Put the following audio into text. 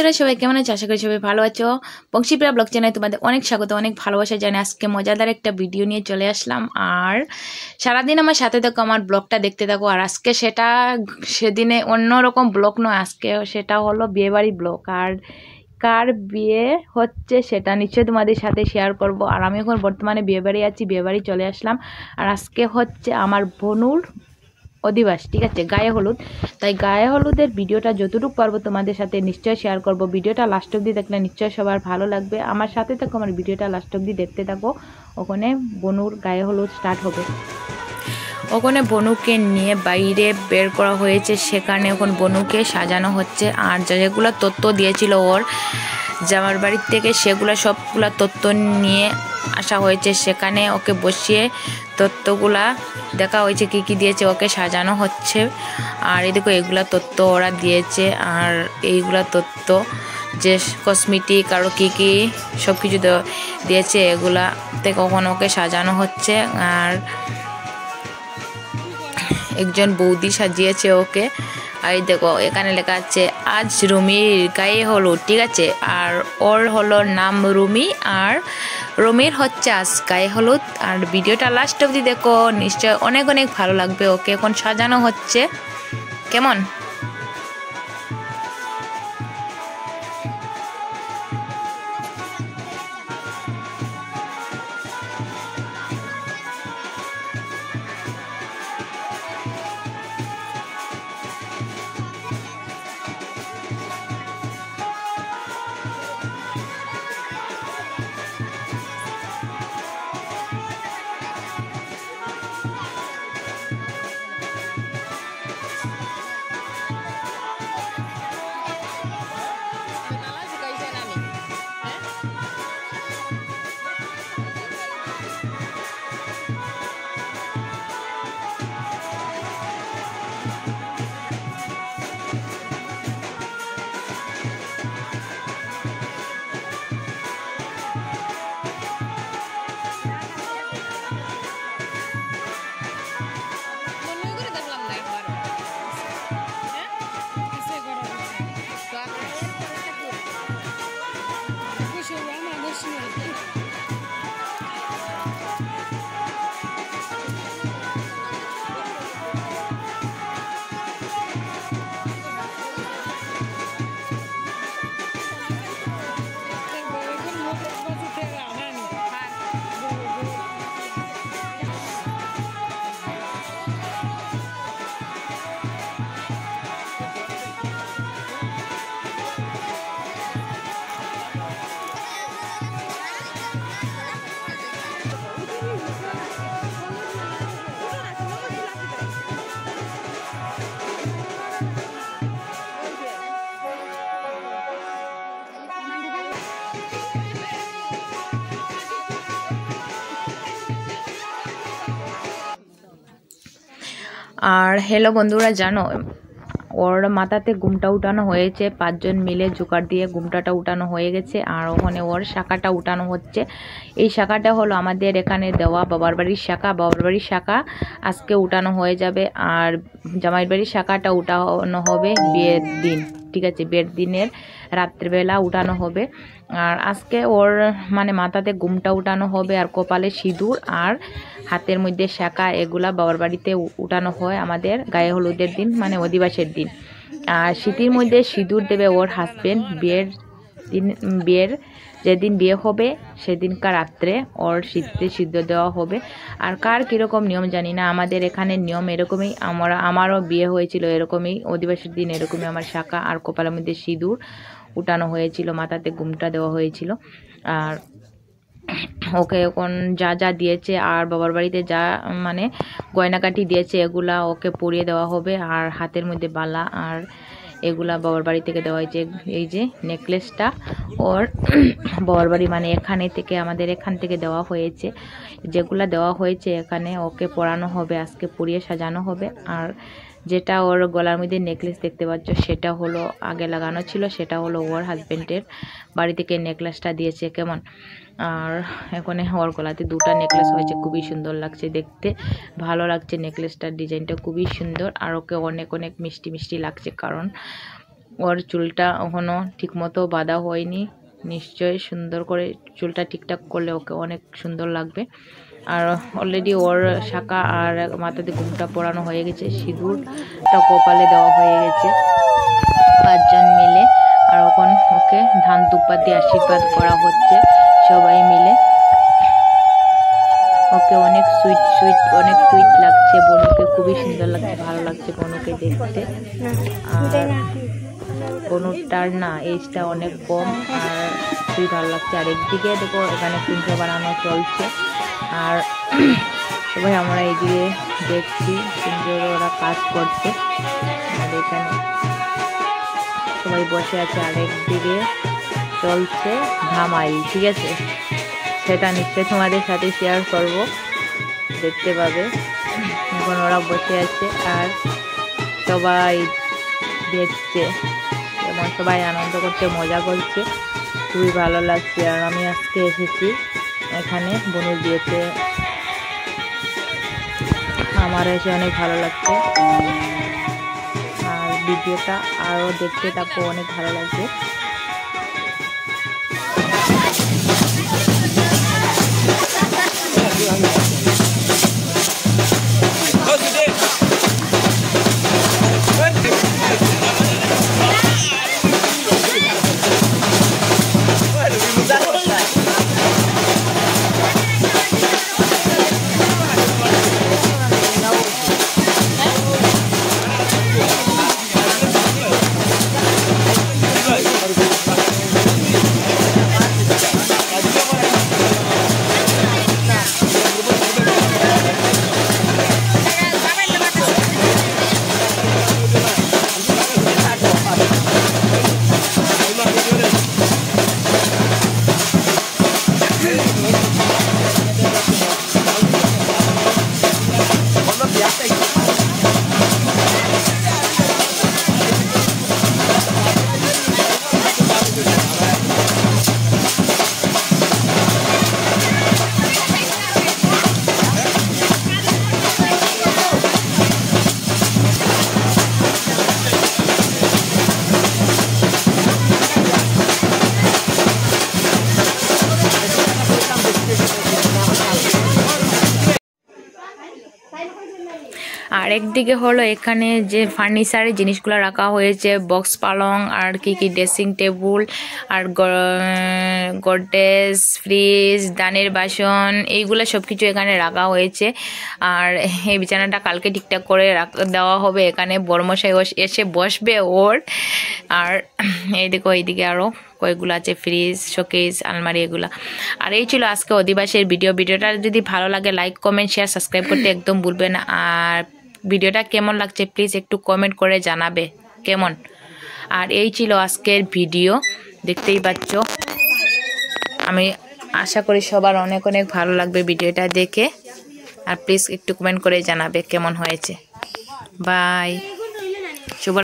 বন্ধুরা সবাই কেমন আছো? আশা করি সবাই ভালো আছো। বংশীপ্রিয়া ব্লগ চ্যানেলে তোমাদের অনেক স্বাগত, অনেক ভালোবাসা জানাই। আজকে মজাদার একটা ভিডিও নিয়ে চলে আসলাম। আর সারাদিন আমার সাথে থাকো, আমার ব্লগটা দেখতে থাকো। আর আজকে সেটা সেদিনে অন্যরকম ব্লগ নয়, আজকে সেটা হলো বিয়েবাড়ি ব্লগ। আর কার বিয়ে হচ্ছে সেটা নিশ্চয়ই তোমাদের সাথে শেয়ার করব। আর আমি এখন বর্তমানে বিয়েবাড়ি আছি, বিয়েবাড়ি চলে আসলাম। আর আজকে হচ্ছে আমার বোনুর অধিবাস, ঠিক আছে, গায়ে হলুদ। তাই গায়ে হলুদের ভিডিওটা যতটুকু পারবো তোমাদের সাথে নিশ্চয়ই শেয়ার করব। ভিডিওটা লাস্ট অবধি দেখলে নিশ্চয়ই সবার ভালো লাগবে। আমার সাথে থাকো, আমার ভিডিওটা লাস্ট অবধি দেখতে থাকো। ওখানে বনুর গায়ে হলুদ স্টার্ট হবে। ওখানে বনুকে নিয়ে বাইরে বের করা হয়েছে, সেখানে এখন বনুকে সাজানো হচ্ছে। আর যেগুলো তথ্য দিয়েছিল ওর জামার বাড়ির থেকে, সেগুলো সবগুলা তথ্য নিয়ে আসা হয়েছে। সেখানে ওকে বসিয়ে তথ্যগুলা দেখা হয়েছে, কী কী দিয়েছে, ওকে সাজানো হচ্ছে। আর এদিকে এগুলা তথ্য ওরা দিয়েছে। আর এইগুলা তথ্য যে কসমেটিক আরও কী কী সব কিছু দিয়েছে, এগুলাতে কখন ওকে সাজানো হচ্ছে। আর একজন বৌদি সাজিয়েছে ওকে। আর দেখো এখানে লেখা আছে আজ রুমির গায়ে হলুদ, ঠিক আছে। আর ওর হলো নাম রুমি, আর রুমির হচ্ছে আজ গায়ে হলুদ। আর ভিডিওটা লাস্ট অবধি দেখো, নিশ্চয় অনেক অনেক ভালো লাগবে। ওকে এখন সাজানো হচ্ছে, কেমন? আর হ্যালো বন্ধুরা, জানো ওর মাথাতে ঘুমটা উঠানো হয়েছে, 5 জন মিলে জোগাড় দিয়ে ঘুমটাটা উঠানো হয়ে গেছে। আর ওখানে ওর শাখাটা উঠানো হচ্ছে। এই শাখাটা হলো আমাদের এখানে দেওয়া বাবার বাড়ির শাখা। বাবার বাড়ির শাখা আজকে উঠানো হয়ে যাবে। আর জামাইয়ের বাড়ির শাখাটা উঠানো হবে বিয়ের দিন, ঠিক আছে, বিয়ের দিনের রাত্রিবেলা উঠানো হবে। আর আজকে ওর মানে মাথাতে ঘুমটা উঠানো হবে, আর কপালে সিঁদুর আর হাতের মধ্যে শাখা, এগুলা বাবার বাড়িতে উঠানো হয় আমাদের গায়ে হলুদের দিন, মানে অধিবাসের দিন। আর সিঁথির মধ্যে সিঁদুর দেবে ওর হাজবেন্ড বিয়ের যেদিন বিয়ে হবে সেদিনকার রাত্রে ওর সিঁথিতে সিঁদুর দেওয়া হবে। আর কার কীরকম নিয়ম জানি না, আমাদের এখানে নিয়ম এরকমই। আমারও বিয়ে হয়েছিল এরকমই, অধিবাসের দিন এরকমই আমার শাখা আর কপালের মধ্যে সিঁদুর উঠানো হয়েছিল, মাথাতে ঘুমটা দেওয়া হয়েছিল। আর ওকে এখন যা যা দিয়েছে আর বাবার বাড়িতে যা মানে গয়নাকাটি দিয়েছে, এগুলা ওকে পরিয়ে দেওয়া হবে। আর হাতের মধ্যে বালা আর এগুলা বাবার বাড়ি থেকে দেওয়া হয়েছে। এই যে নেকলেসটা ওর বাবার বাড়ি মানে এখানে থেকে, আমাদের এখান থেকে দেওয়া হয়েছে। যেগুলা দেওয়া হয়েছে এখানে ওকে পরানো হবে, আজকে পরিয়ে সাজানো হবে। আর যেটা ওর গলার মধ্যে নেকলেস দেখতে পাচ্ছ, সেটা হলো আগে লাগানো ছিল, সেটা হলো ওর হাজবেন্ডের বাড়ি থেকে নেকলেসটা দিয়েছে, কেমন। আর এখানে ওর গলাতে দুটা নেকলেস হয়েছে, খুবই সুন্দর লাগছে দেখতে, ভালো লাগছে নেকলেসটার ডিজাইনটা খুবই সুন্দর। আর ওকে অনেক অনেক মিষ্টি মিষ্টি লাগছে, কারণ ওর চুলটা এখনও ঠিকমতো বাঁধা হয়নি, নিশ্চয়ই সুন্দর করে চুলটা ঠিকঠাক করলে ওকে অনেক সুন্দর লাগবে। আর অলরেডি ওর শাঁখা আর মাথাতে ঘুমটা পরানো হয়ে গেছে, সিঁদুরটা কপালে দেওয়া হয়ে গেছে 5 জন মিলে। আর এখন ওকে ধান দুব্বা দিয়ে আশীর্বাদ করা হচ্ছে সবাই মিলে। ওকে অনেক সুইট লাগছে, বনুকে খুবই সুন্দর লাগছে, ভালো লাগছে বনুকে দেখতে। আর বনুটার না এজটা অনেক কম আর খুবই ভালো লাগছে। আর একদিকে দেখো এখানে কুঞ্জ বানানো চলছে আর সবাই আমরা এদিকে দেখছি কুঞ্জর ওরা কাজ করছে। আর এখানে সবাই বসে আছে, আর একদিকে চলছে ধামাই, ঠিক আছে? সেটা নিশ্চয়ই তোমাদের সাথে শেয়ার করব, দেখতে পাবে। এখন ওরা বসে আছে আর সবাই দেখছে, এবং সবাই আনন্দ করছে, মজা করছে, খুবই ভালো লাগছে। আর আমি আজকে এসেছি এখানে বনুর বিয়েতে, আমার এসে অনেক ভালো লাগছে। আর ভিডিওটা আরও দেখতে থাকো, অনেক ভালো লাগছে। আর একদিকে হলো এখানে যে ফার্নিচারের জিনিসগুলো রাখা হয়েছে, বক্স পালং আর কি ড্রেসিং টেবিল আর গডরেজ, ফ্রিজ, দানের বাসন, এইগুলো সব কিছু এখানে রাখা হয়েছে। আর এই বিছানাটা কালকে ঠিকঠাক করে দেওয়া হবে, এখানে বড়মশাই এসে বসবে ওর। আর এই দেখো এইদিকে আরও কয়েকগুলো আছে, ফ্রিজ, শোকেস, আলমারি, এগুলো। আর এই ছিল আজকে অধিবাসের ভিডিওটা যদি ভালো লাগে লাইক, কমেন্ট, শেয়ার, সাবস্ক্রাইব করতে একদম ভুলবে না। আর ভিডিওটা কেমন লাগছে প্লিজ একটু কমেন্ট করে জানাবে কেমন। আর এই ছিল আজকের ভিডিও, দেখতেই পাচ্ছ। আমি আশা করি সবার অনেক অনেক ভালো লাগবে ভিডিওটা দেখে। আর প্লিজ একটু কমেন্ট করে জানাবে কেমন হয়েছে। বাই। শুভ